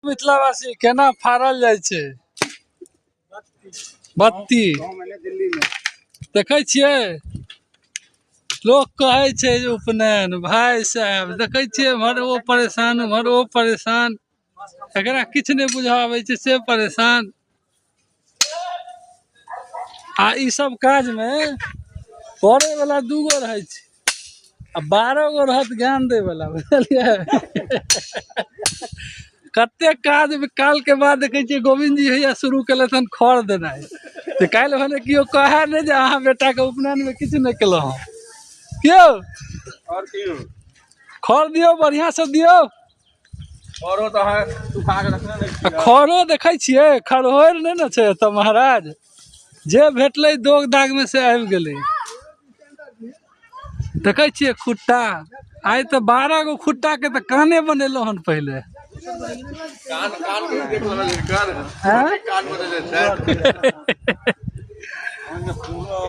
मिथिलावासी केना फाड़ल जाय छै बत्ती देखे छियै लोग कहे छै उपनयन भाई साहब देखे छियै भर ओ परेशान भर ओ परेशान एकरा किछ नहीं बुझावे छै से परेशान आ ई सब काज में करे वाला दूगो रहे छै आ 12 गो रहत ज्ञान दे वाला बुझलिए कते काज काल के बाद देखे छियै गोविंद जी हैया शुरू केलथन खड़ देनाइ तो काल भने कियो कहे नहीं जे अहाँ बेटा के उपनयन में किछ नहीं केलो हम क्यों और क्यों खड़ दियो बढ़िया से दियो औरो तो है सुखा के रखने नहीं खड़ो देखे छियै खड़होर नहीं न छै त महाराज जे भेटले दोग दाग में से आबि गेलै देखे छियै खुट्टा आइ तो 12 गो खुट्टा के तो काने बनेलो हन पहले कान कान देख लेबे कान कान बनेले छै